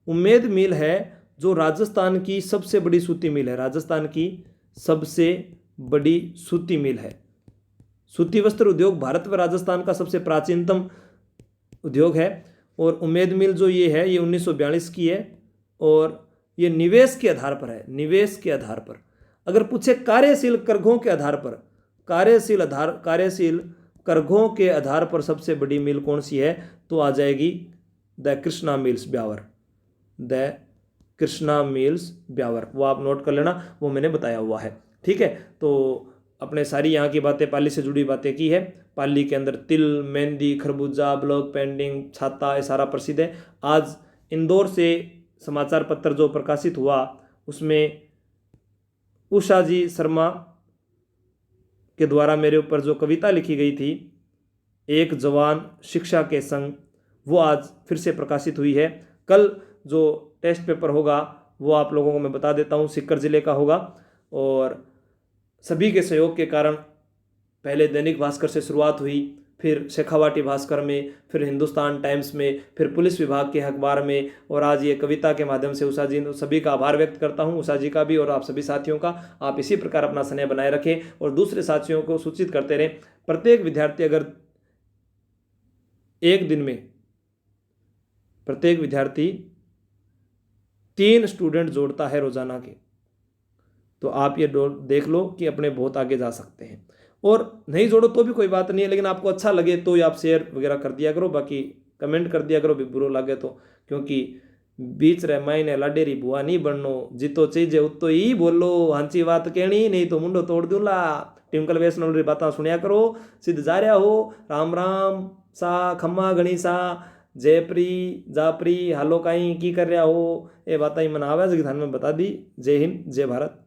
Speaker 1: उम्मेद मिल है जो राजस्थान की सबसे बड़ी सूती मिल है, राजस्थान की सबसे बड़ी सूती मिल है। सूती वस्त्र उद्योग भारत व राजस्थान का सबसे प्राचीनतम उद्योग है। और उम्मेद मिल जो ये है, ये 1942 की है और ये निवेश के आधार पर है, निवेश के आधार पर। अगर पूछे कार्यशील करघों के आधार पर, कार्यशील करघों के आधार पर सबसे बड़ी मिल कौन सी है, तो आ जाएगी the Krishna mills Beawar, the Krishna mills Beawar. वो आप नोट कर लेना, वो मैंने बताया हुआ है, ठीक है। तो अपने सारी यहाँ की बातें, पाली से जुड़ी बातें की है। पाली के अंदर तिल, मेहंदी, खरबूजा, ब्लॉक पेंटिंग, छाता, ये सारा प्रसिद्ध है। आज इंदौर से समाचार पत्र जो प्रकाशित हुआ उसमें उषा जी शर्मा के द्वारा मेरे ऊपर जो कविता लिखी गई थी, एक जवान शिक्षा के संग, वो आज फिर से प्रकाशित हुई है। कल जो टेस्ट पेपर होगा वो आप लोगों को मैं बता देता हूँ, सीकर जिले का होगा। और सभी के सहयोग के कारण पहले दैनिक भास्कर से शुरुआत हुई, फिर शेखावाटी भास्कर में, फिर हिंदुस्तान टाइम्स में, फिर पुलिस विभाग के अखबार में, और आज ये कविता के माध्यम से उषा जी, सभी का आभार व्यक्त करता हूँ, उषा जी का भी और आप सभी साथियों का। आप इसी प्रकार अपना स्नेह बनाए रखें और दूसरे साथियों को सूचित करते रहें। प्रत्येक विद्यार्थी अगर एक दिन में, प्रत्येक विद्यार्थी 3 स्टूडेंट जोड़ता है रोजाना के, तो आप ये देख लो कि अपने बहुत आगे जा सकते हैं। और नहीं जोड़ो तो भी कोई बात नहीं है, लेकिन आपको अच्छा लगे तो आप शेयर वगैरह कर दिया करो, बाकी कमेंट कर दिया करो भी बुरो लगे तो, क्योंकि बीच रह मायने लाडेरी बुआ नहीं बननो, जितो चीजे उतो ही बोलो, हांची बात कहनी नहीं तो मुंडो तोड़ दूला। टिमकल वैष्णव री बात सुनिया करो, सिद्ध जा रहा हो। राम राम सा, खम्मा गणी सा, जयप्री जापरी हालो काई की कर रहा हो, ये बात ही मन आवाज ध्यान में बता दी। जय हिंद, जय भारत।